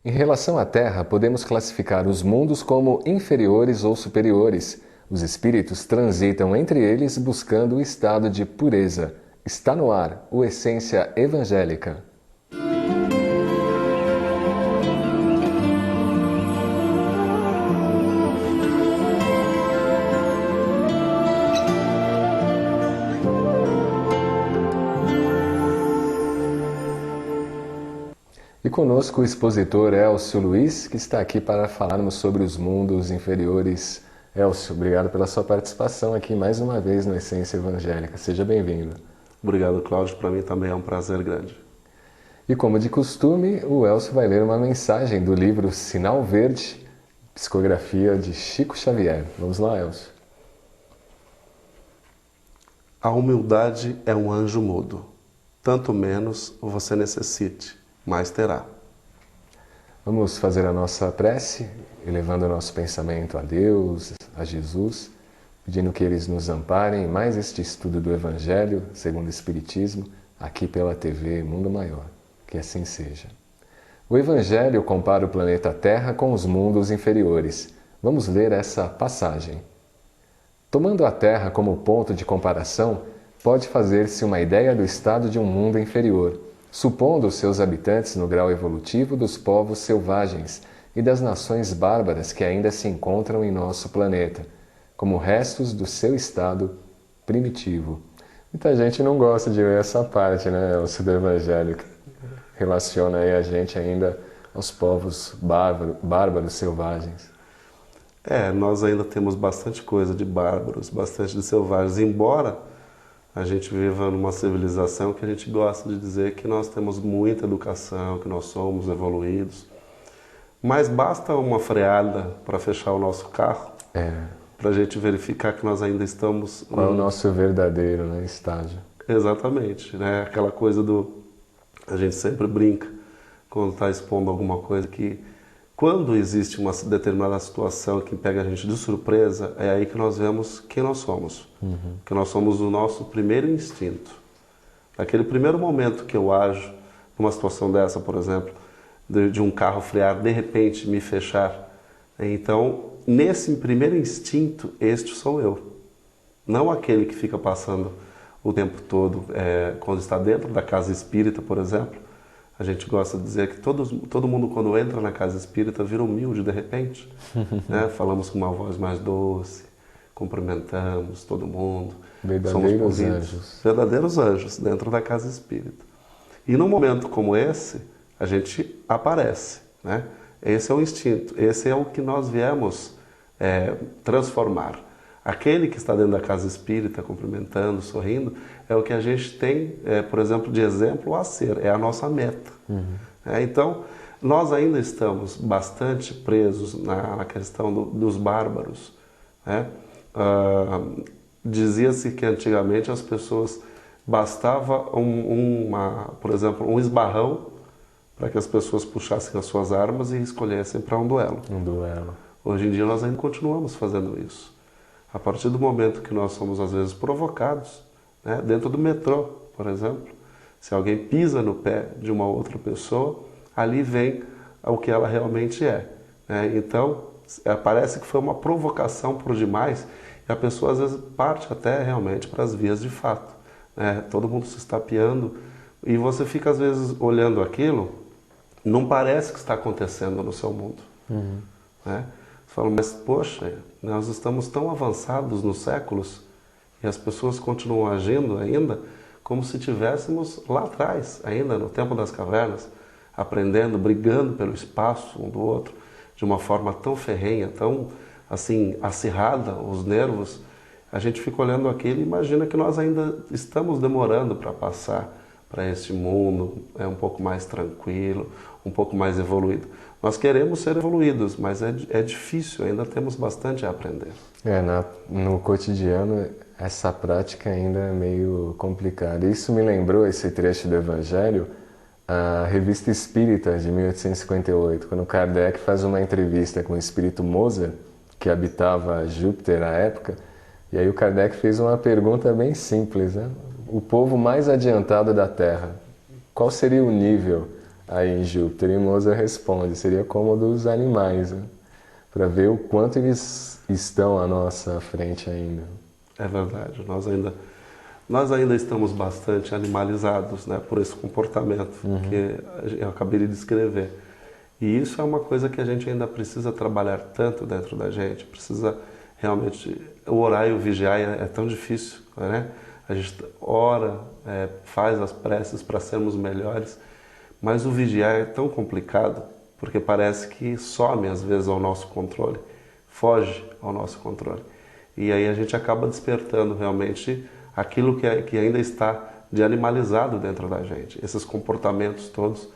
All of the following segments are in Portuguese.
Em relação à Terra, podemos classificar os mundos como inferiores ou superiores. Os espíritos transitam entre eles buscando o estado de pureza. Está no ar o Essência Evangélica. E conosco o expositor Elcio Luiz, que está aqui para falarmos sobre os mundos inferiores. Elcio, obrigado pela sua participação aqui mais uma vez no Essência Evangélica. Seja bem-vindo. Obrigado, Cláudio. Para mim também é um prazer grande. E como de costume, o Elcio vai ler uma mensagem do livro Sinal Verde, psicografia de Chico Xavier. Vamos lá, Elcio. A humildade é um anjo mudo. Tanto menos você necessite, mais terá. Vamos fazer a nossa prece, elevando o nosso pensamento a Deus, a Jesus, pedindo que eles nos amparem em mais este estudo do Evangelho, segundo o Espiritismo, aqui pela TV Mundo Maior. Que assim seja. O Evangelho compara o planeta Terra com os mundos inferiores. Vamos ler essa passagem. Tomando a Terra como ponto de comparação, pode fazer-se uma ideia do estado de um mundo inferior, supondo os seus habitantes no grau evolutivo dos povos selvagens e das nações bárbaras que ainda se encontram em nosso planeta, como restos do seu estado primitivo. Muita gente não gosta de ver essa parte, né, o do Evangelho, que relaciona aí a gente ainda aos povos bárbaros selvagens. Nós ainda temos bastante coisa de bárbaros, bastante de selvagens, embora a gente viva numa civilização que a gente gosta de dizer que nós temos muita educação, que nós somos evoluídos. Mas basta uma freada para fechar o nosso carro, para a gente verificar que nós ainda estamos... Qual é o nosso verdadeiro, né, estágio? Exatamente, né? Aquela coisa do... A gente sempre brinca quando está expondo alguma coisa que... Quando existe uma determinada situação que pega a gente de surpresa, é aí que nós vemos quem nós somos. Que nós somos o nosso primeiro instinto. Naquele primeiro momento que eu ajo, numa situação dessa, por exemplo, de um carro frear, de repente me fechar. Então, nesse primeiro instinto, este sou eu. Não aquele que fica passando o tempo todo, quando está dentro da casa espírita, por exemplo. A gente gosta de dizer que todo mundo, quando entra na casa espírita, vira humilde de repente. Né? Falamos com uma voz mais doce, cumprimentamos todo mundo. Verdadeiros anjos. Verdadeiros anjos dentro da casa espírita. E num momento como esse, a gente aparece. Né? Esse é o instinto, esse é o que nós viemos transformar. Aquele que está dentro da casa espírita, cumprimentando, sorrindo, é o que a gente tem, por exemplo, de exemplo a ser, é a nossa meta. Então, nós ainda estamos bastante presos na questão dos bárbaros. Né? Dizia-se que antigamente as pessoas bastava por exemplo, um esbarrão para que as pessoas puxassem as suas armas e escolhessem para um duelo. Um duelo. Hoje em dia nós ainda continuamos fazendo isso. A partir do momento que nós somos, às vezes, provocados, né? Dentro do metrô, por exemplo, se alguém pisa no pé de uma outra pessoa, ali vem o que ela realmente é. Né? Então, parece que foi uma provocação por demais e a pessoa, às vezes, parte até realmente para as vias de fato. Né? Todo mundo se estapeando e você fica, às vezes, olhando aquilo, não parece que está acontecendo no seu mundo. Né? Você fala, mas poxa, nós estamos tão avançados nos séculos e as pessoas continuam agindo ainda como se estivéssemos lá atrás, ainda no tempo das cavernas, aprendendo, brigando pelo espaço um do outro, de uma forma tão ferrenha, tão assim, acirrada, os nervos. A gente fica olhando aquilo e imagina que nós ainda estamos demorando para passar para este mundo um pouco mais tranquilo, um pouco mais evoluído. Nós queremos ser evoluídos, mas é difícil, ainda temos bastante a aprender. No cotidiano, essa prática ainda é meio complicada. Isso me lembrou, esse trecho do Evangelho, a Revista Espírita, de 1858, quando Kardec faz uma entrevista com o espírito Moser, que habitava Júpiter à época, e aí o Kardec fez uma pergunta bem simples, né? O povo mais adiantado da Terra, qual seria o nível Aí em Júpiter, e Moser responde, seria como o dos animais, né? Para ver o quanto eles estão à nossa frente ainda. É verdade, nós ainda estamos bastante animalizados, né, por esse comportamento que eu acabei de descrever. E isso é uma coisa que a gente ainda precisa trabalhar tanto dentro da gente, precisa realmente... O orar e o vigiar é tão difícil, né? A gente ora, faz as preces para sermos melhores, mas o vigiar é tão complicado, porque parece que some às vezes ao nosso controle, foge ao nosso controle. E aí a gente acaba despertando realmente aquilo que ainda está de animalizado dentro da gente. Esses comportamentos todos,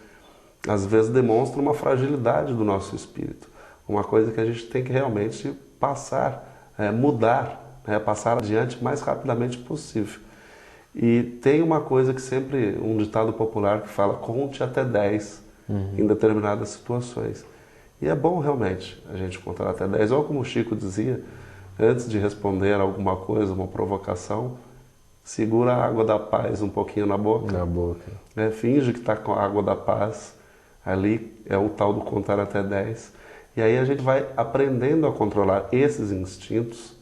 às vezes, demonstram uma fragilidade do nosso espírito. Uma coisa que a gente tem que realmente passar, mudar, passar adiante o mais rapidamente possível. E tem uma coisa que sempre, um ditado popular que fala, conte até 10 em determinadas situações. E é bom realmente a gente contar até 10. Ou como o Chico dizia, antes de responder alguma coisa, uma provocação, segura a água da paz um pouquinho na boca. Na boca. Finge que está com a água da paz. Ali é o tal do contar até 10. E aí a gente vai aprendendo a controlar esses instintos.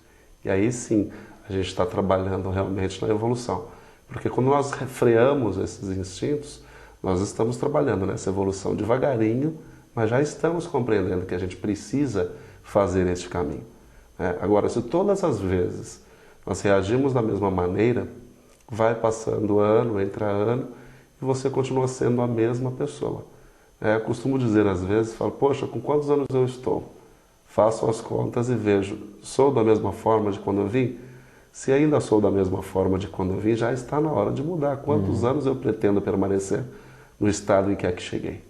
E aí sim, a gente está trabalhando realmente na evolução. Porque quando nós refreamos esses instintos, nós estamos trabalhando nessa evolução devagarinho, mas já estamos compreendendo que a gente precisa fazer este caminho. Agora, se todas as vezes nós reagimos da mesma maneira, vai passando ano, entra ano, e você continua sendo a mesma pessoa. Eu costumo dizer às vezes, falo, poxa, com quantos anos eu estou? Faço as contas e vejo, sou da mesma forma de quando eu vim? Se ainda sou da mesma forma de quando eu vim, já está na hora de mudar. Quantos anos eu pretendo permanecer no estado em que é que cheguei?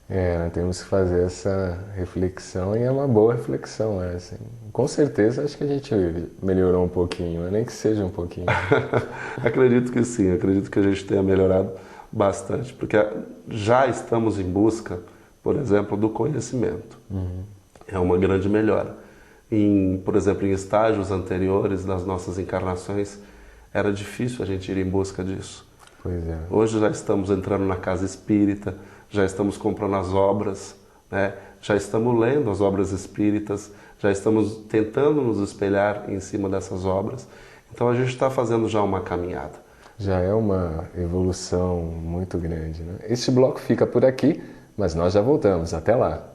Nós temos que fazer essa reflexão e é uma boa reflexão essa. Com certeza acho que a gente melhorou um pouquinho, nem que seja um pouquinho. Acredito que sim, acredito que a gente tenha melhorado bastante, porque já estamos em busca, por exemplo, do conhecimento. É uma grande melhora. Por exemplo, em estágios anteriores das nossas encarnações, era difícil a gente ir em busca disso. Pois é. Hoje já estamos entrando na casa espírita, já estamos comprando as obras, já estamos lendo as obras espíritas, já estamos tentando nos espelhar em cima dessas obras. Então a gente está fazendo já uma caminhada. Já é uma evolução muito grande, né? Este bloco fica por aqui, mas nós já voltamos. Até lá!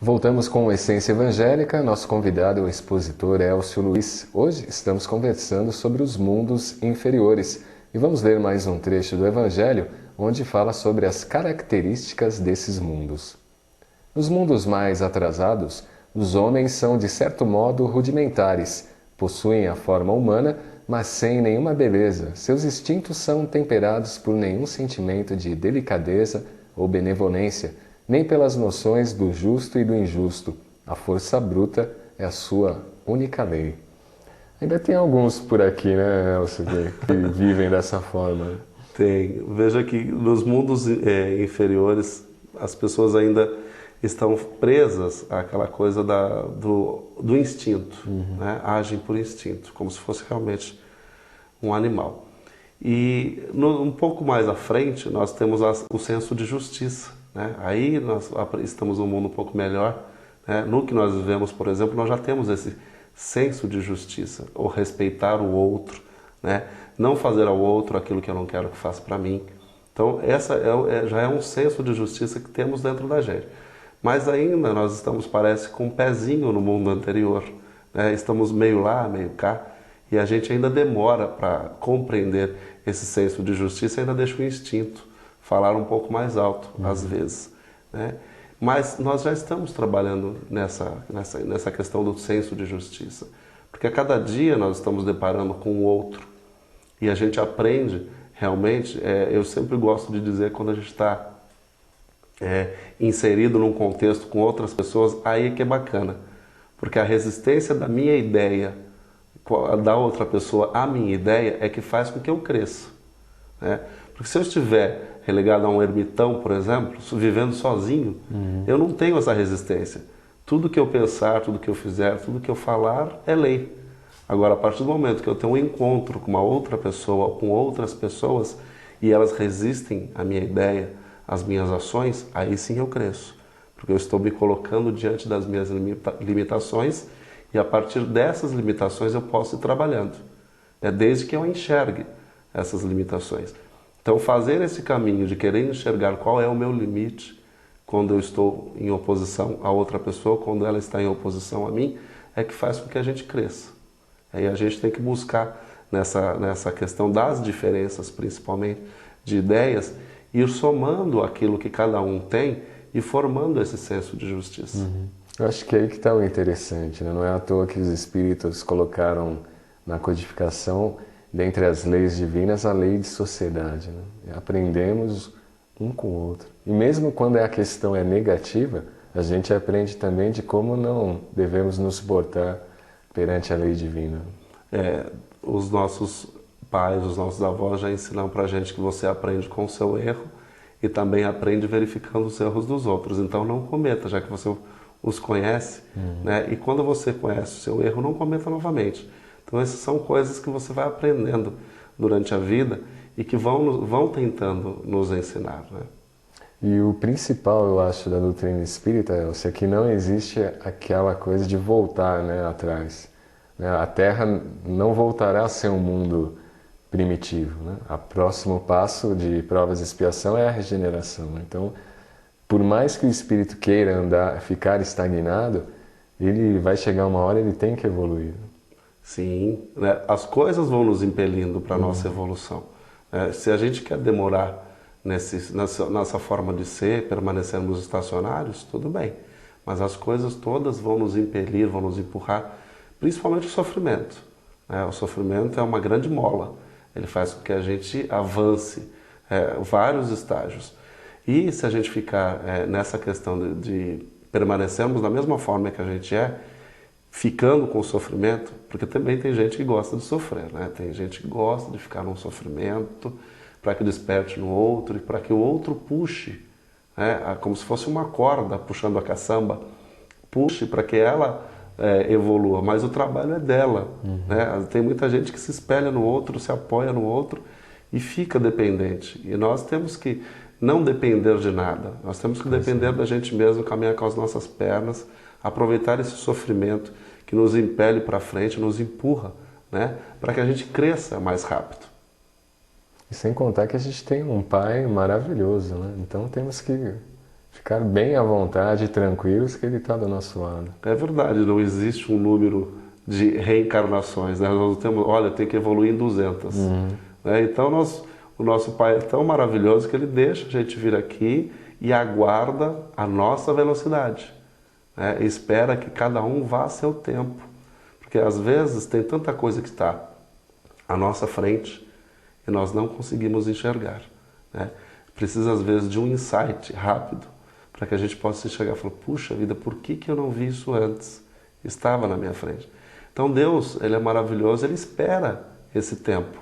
Voltamos com Essência Evangélica. Nosso convidado é o expositor Elcio Luiz. Hoje estamos conversando sobre os mundos inferiores e vamos ler mais um trecho do Evangelho onde fala sobre as características desses mundos. Nos mundos mais atrasados, os homens são de certo modo rudimentares, possuem a forma humana, mas sem nenhuma beleza. Seus instintos são temperados por nenhum sentimento de delicadeza ou benevolência, nem pelas noções do justo e do injusto. A força bruta é a sua única lei. Ainda tem alguns por aqui, né, Elcio, que vivem dessa forma. Tem. Veja que nos mundos inferiores as pessoas ainda estão presas àquela coisa do instinto, agem por instinto, como se fosse realmente um animal. E um pouco mais à frente nós temos o senso de justiça. Aí nós estamos num mundo um pouco melhor. No que nós vivemos, por exemplo, nós já temos esse senso de justiça, ou respeitar o outro, não fazer ao outro aquilo que eu não quero que faça para mim. Então essa já é um senso de justiça que temos dentro da gente. Mas ainda nós estamos, parece, com um pezinho no mundo anterior. Estamos meio lá, meio cá, e a gente ainda demora para compreender esse senso de justiça, ainda deixa o instinto falar um pouco mais alto, às vezes. Mas nós já estamos trabalhando nessa questão do senso de justiça. Porque a cada dia nós estamos deparando com o outro. E a gente aprende, realmente, eu sempre gosto de dizer, quando a gente está inserido num contexto com outras pessoas, aí é que é bacana. Porque a resistência da minha ideia, da outra pessoa à minha ideia, é que faz com que eu cresça. Porque se eu estiver relegado a um ermitão, por exemplo, vivendo sozinho, eu não tenho essa resistência. Tudo que eu pensar, tudo que eu fizer, tudo que eu falar é lei. Agora, a partir do momento que eu tenho um encontro com uma outra pessoa, com outras pessoas, e elas resistem à minha ideia, às minhas ações, aí sim eu cresço. Porque eu estou me colocando diante das minhas limitações e a partir dessas limitações eu posso ir trabalhando. É desde que eu enxergue essas limitações. Então, fazer esse caminho de querer enxergar qual é o meu limite quando eu estou em oposição a outra pessoa, quando ela está em oposição a mim, é que faz com que a gente cresça. Aí a gente tem que buscar nessa questão das diferenças, principalmente de ideias, ir somando aquilo que cada um tem e formando esse senso de justiça. Eu acho que é aí que está o interessante, né? Não é à toa que os espíritos colocaram na codificação, dentre as leis divinas, a lei de sociedade, né? Aprendemos um com o outro. E mesmo quando a questão é negativa, a gente aprende também de como não devemos nos portar perante a lei divina. Os nossos pais, os nossos avós já ensinam pra gente que você aprende com o seu erro e também aprende verificando os erros dos outros. Então não cometa, já que você os conhece, né? E quando você conhece o seu erro, não cometa novamente. Então essas são coisas que você vai aprendendo durante a vida e que vão tentando nos ensinar, né? E o principal, eu acho, da doutrina espírita, é que não existe aquela coisa de voltar, né, atrás. A Terra não voltará a ser um mundo primitivo, né? O próximo passo de provas de expiação é a regeneração. Então, por mais que o espírito queira ficar estagnado, ele vai chegar uma hora e ele tem que evoluir. Sim, né? As coisas vão nos impelindo para a nossa evolução. Se a gente quer demorar nessa forma de ser, permanecermos estacionários, tudo bem. Mas as coisas todas vão nos impelir, vão nos empurrar, principalmente o sofrimento. O sofrimento é uma grande mola. Ele faz com que a gente avance vários estágios. E se a gente ficar nessa questão de permanecermos da mesma forma que a gente ficando com o sofrimento, porque também tem gente que gosta de sofrer, né? Tem gente que gosta de ficar num sofrimento para que desperte no outro e para que o outro puxe, né? Como se fosse uma corda puxando a caçamba, puxe para que ela evolua, mas o trabalho é dela, né? Tem muita gente que se espelha no outro, se apoia no outro e fica dependente. E nós temos que não depender de nada, nós temos que depender da gente mesmo, caminhar com as nossas pernas, aproveitar esse sofrimento que nos impele para frente, nos empurra, né? Para que a gente cresça mais rápido. E sem contar que a gente tem um pai maravilhoso, né? Então temos que ficar bem à vontade, tranquilos, que ele está do nosso lado. É verdade, não existe um número de reencarnações, né? Nós temos, olha, tem que evoluir em 200. Né? Então o nosso pai é tão maravilhoso que ele deixa a gente vir aqui e aguarda a nossa velocidade. Espera que cada um vá a seu tempo, porque às vezes tem tanta coisa que está à nossa frente e nós não conseguimos enxergar, né? Precisa às vezes de um insight rápido para que a gente possa enxergar e falar, puxa vida, por que eu não vi isso antes? Estava na minha frente. Então Deus, Ele é maravilhoso, Ele espera esse tempo,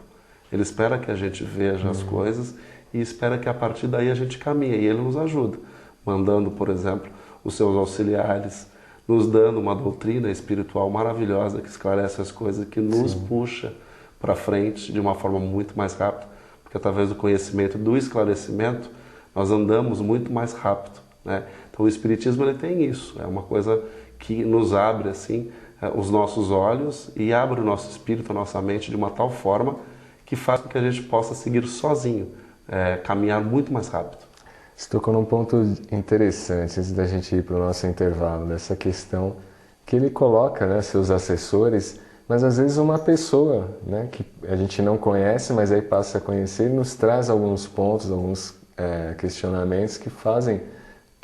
Ele espera que a gente veja as coisas e espera que a partir daí a gente caminhe e Ele nos ajuda, mandando, por exemplo, os seus auxiliares, nos dando uma doutrina espiritual maravilhosa que esclarece as coisas, que nos puxa para frente de uma forma muito mais rápida, porque através do conhecimento, do esclarecimento, nós andamos muito mais rápido, né? Então o Espiritismo ele tem isso, é uma coisa que nos abre assim os nossos olhos e abre o nosso espírito, a nossa mente de uma tal forma que faz com que a gente possa seguir sozinho, caminhar muito mais rápido. Você tocou num ponto interessante, antes da gente ir para o nosso intervalo, dessa questão que ele coloca, né, seus assessores, mas às vezes uma pessoa, né, que a gente não conhece, mas aí passa a conhecer, nos traz alguns pontos, alguns questionamentos que fazem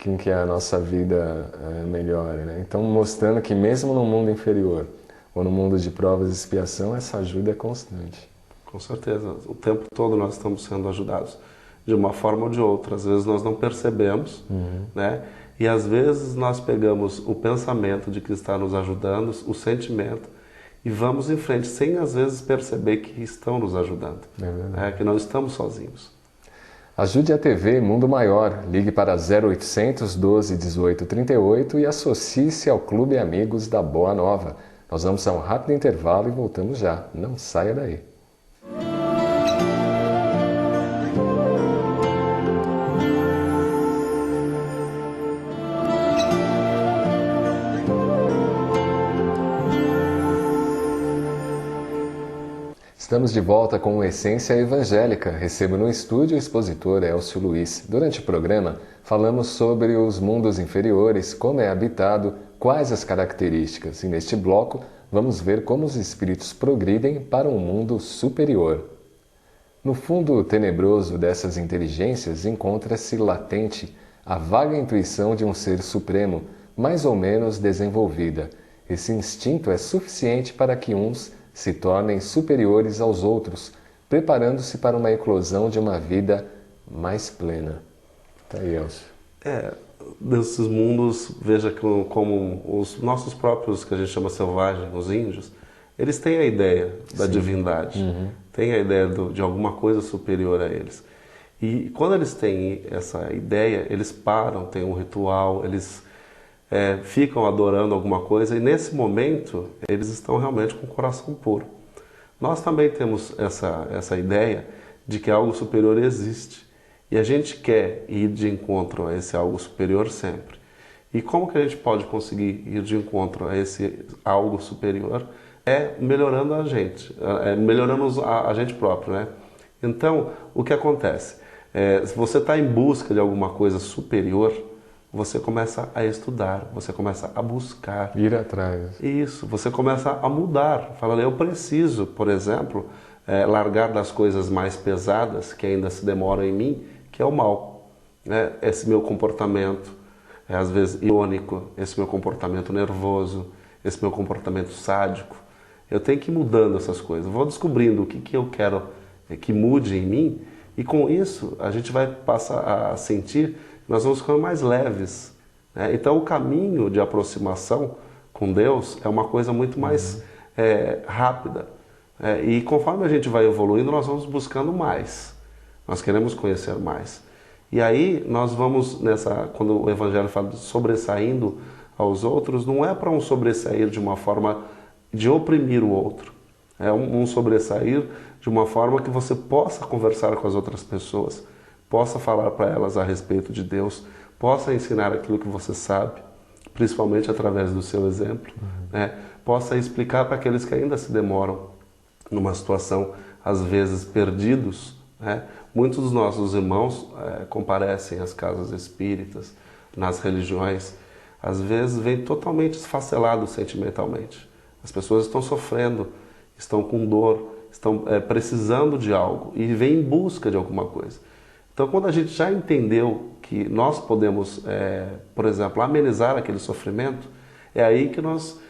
com que a nossa vida melhore, né? Então mostrando que mesmo no mundo inferior, ou no mundo de provas e expiação, essa ajuda é constante. Com certeza, o tempo todo nós estamos sendo ajudados. De uma forma ou de outra. Às vezes nós não percebemos, né? E às vezes nós pegamos o pensamento de que está nos ajudando, o sentimento, e vamos em frente, sem às vezes perceber que estão nos ajudando, É verdade. que não estamos sozinhos. Ajude a TV Mundo Maior. Ligue para 0800 12 18 38 e associe-se ao Clube Amigos da Boa Nova. Nós vamos a um rápido intervalo e voltamos já. Não saia daí. Estamos de volta com o Essência Evangélica. Recebo no estúdio o expositor Elcio Luiz. Durante o programa, falamos sobre os mundos inferiores, como é habitado, quais as características. E neste bloco, vamos ver como os espíritos progridem para um mundo superior. No fundo tenebroso dessas inteligências encontra-se latente a vaga intuição de um ser supremo, mais ou menos desenvolvida. Esse instinto é suficiente para que uns se tornem superiores aos outros, preparando-se para uma eclosão de uma vida mais plena. Tá aí, Elcio. Desses mundos, veja como os nossos próprios, que a gente chama selvagem, os índios, eles têm a ideia da divindade, têm a ideia de alguma coisa superior a eles. E quando eles têm essa ideia, eles param, têm um ritual, eles ficam adorando alguma coisa e nesse momento eles estão realmente com o coração puro. Nós também temos essa ideia de que algo superior existe e a gente quer ir de encontro a esse algo superior sempre. E como que a gente pode conseguir ir de encontro a esse algo superior? É melhorando a gente, melhorando a gente próprio, né? Então, o que acontece? Se você está em busca de alguma coisa superior, você começa a estudar, você começa a buscar. Ir atrás. Isso, você começa a mudar. Fala, eu preciso, por exemplo, largar das coisas mais pesadas que ainda se demoram em mim, que é o mal. Esse meu comportamento, às vezes irônico, esse meu comportamento nervoso, esse meu comportamento sádico. Eu tenho que ir mudando essas coisas. Vou descobrindo o que eu quero que mude em mim e com isso a gente vai passar a sentir nós vamos ficando mais leves. Né? Então o caminho de aproximação com Deus é uma coisa muito mais rápida. E conforme a gente vai evoluindo, nós vamos buscando mais. Nós queremos conhecer mais. E aí nós vamos quando o Evangelho fala de sobressaindo aos outros, não é para um sobressair de uma forma de oprimir o outro. É um sobressair de uma forma que você possa conversar com as outras pessoas, possa falar para elas a respeito de Deus, possa ensinar aquilo que você sabe, principalmente através do seu exemplo, né? Possa explicar para aqueles que ainda se demoram numa situação, às vezes, perdidos. Né? Muitos dos nossos irmãos comparecem às casas espíritas, nas religiões, às vezes vêm totalmente esfacelados sentimentalmente. As pessoas estão sofrendo, estão com dor, estão precisando de algo e vêm em busca de alguma coisa. Então, quando a gente já entendeu que nós podemos, por exemplo, amenizar aquele sofrimento, é aí que nós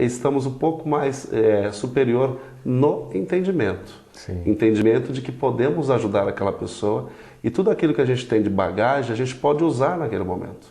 estamos um pouco mais superior no entendimento. Sim. Entendimento de que podemos ajudar aquela pessoa e tudo aquilo que a gente tem de bagagem, a gente pode usar naquele momento.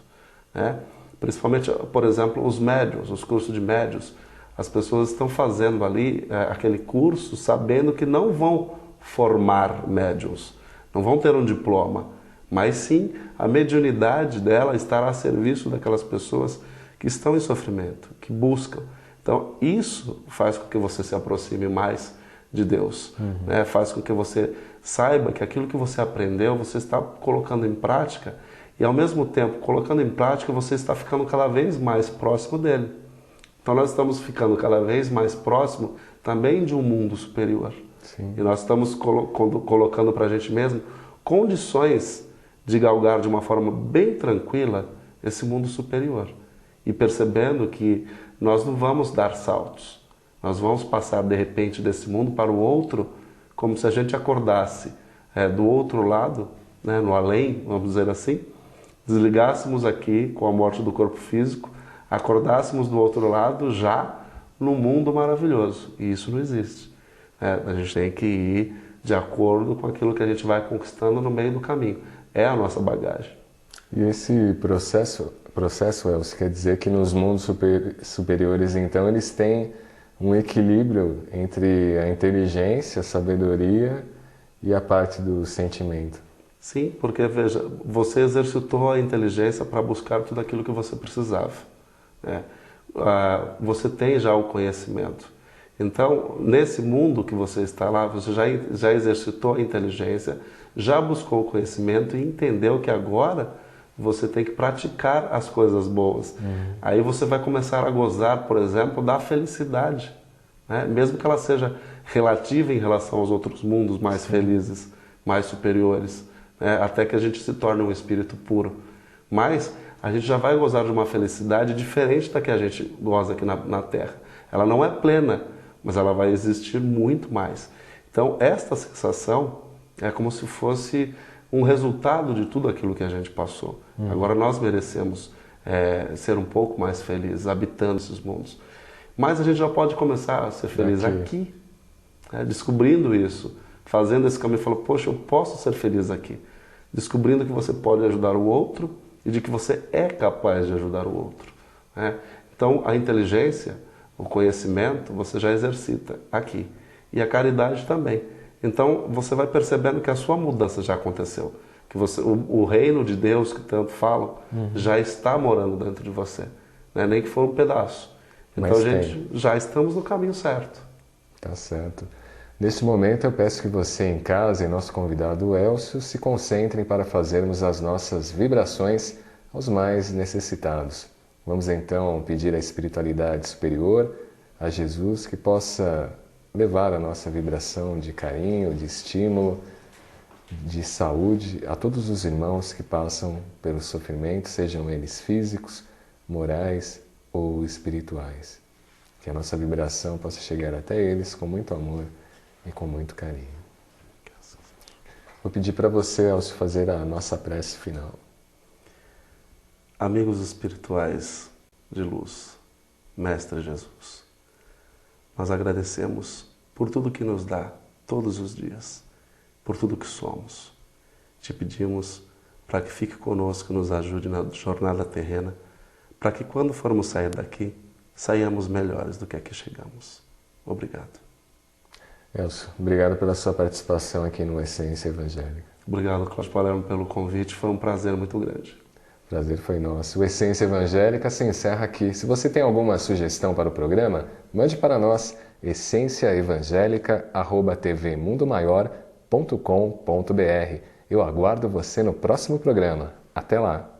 Né? Principalmente, por exemplo, os médiuns, os cursos de médiuns. As pessoas estão fazendo ali aquele curso sabendo que não vão formar médiuns, não vão ter um diploma, mas sim a mediunidade dela estará a serviço daquelas pessoas que estão em sofrimento, que buscam. Então isso faz com que você se aproxime mais de Deus, né? Faz com que você saiba que aquilo que você aprendeu, você está colocando em prática e ao mesmo tempo colocando em prática você está ficando cada vez mais próximo dele. Então nós estamos ficando cada vez mais próximo também de um mundo superior. Sim. E nós estamos colocando para a gente mesmo condições de galgar de uma forma bem tranquila esse mundo superior. E percebendo que nós não vamos dar saltos. Nós vamos passar de repente desse mundo para o outro, como se a gente acordasse do outro lado, né, no além, vamos dizer assim, desligássemos aqui com a morte do corpo físico, acordássemos do outro lado já num mundo maravilhoso. E isso não existe. A gente tem que ir de acordo com aquilo que a gente vai conquistando no meio do caminho. É a nossa bagagem. E esse processo Elcio, quer dizer que nos mundos superiores, então, eles têm um equilíbrio entre a inteligência, a sabedoria e a parte do sentimento. Sim, porque veja, você exercitou a inteligência para buscar tudo aquilo que você precisava, né? Você tem já o conhecimento. Então, nesse mundo que você está lá, você já exercitou a inteligência, já buscou o conhecimento e entendeu que agora você tem que praticar as coisas boas. Aí você vai começar a gozar, por exemplo, da felicidade, né? Mesmo que ela seja relativa em relação aos outros mundos mais felizes, mais superiores, né? Até que a gente se torne um espírito puro. Mas a gente já vai gozar de uma felicidade diferente da que a gente goza aqui na Terra. Ela não é plena, mas ela vai existir muito mais. Então, esta sensação é como se fosse um resultado de tudo aquilo que a gente passou. Agora nós merecemos ser um pouco mais felizes, habitando esses mundos. Mas a gente já pode começar a ser feliz aqui, né? Descobrindo isso, fazendo esse caminho, falando, poxa, eu posso ser feliz aqui. Descobrindo que você pode ajudar o outro e de que você é capaz de ajudar o outro, né? Então, a inteligência, o conhecimento, você já exercita aqui. E a caridade também. Então, você vai percebendo que a sua mudança já aconteceu. Que o reino de Deus, que tanto falam, já está morando dentro de você, né? Nem que for um pedaço. Então, gente, já estamos no caminho certo. Tá certo. Neste momento, eu peço que você em casa e nosso convidado Elcio se concentrem para fazermos as nossas vibrações aos mais necessitados. Vamos então pedir à espiritualidade superior, a Jesus, que possa levar a nossa vibração de carinho, de estímulo, de saúde a todos os irmãos que passam pelo sofrimento, sejam eles físicos, morais ou espirituais. Que a nossa vibração possa chegar até eles com muito amor e com muito carinho. Vou pedir para você, Elcio, fazer a nossa prece final. Amigos espirituais de luz, Mestre Jesus, nós agradecemos por tudo que nos dá todos os dias, por tudo que somos. Te pedimos para que fique conosco e nos ajude na jornada terrena, para que quando formos sair daqui, saiamos melhores do que aqui chegamos. Obrigado. Elcio, obrigado pela sua participação aqui no Essência Evangélica. Obrigado, Cláudio Palermo, pelo convite. Foi um prazer muito grande. O prazer foi nosso. O Essência Evangélica se encerra aqui. Se você tem alguma sugestão para o programa, mande para nós essenciaevangelica@tvmundomaior.com.br. Eu aguardo você no próximo programa. Até lá!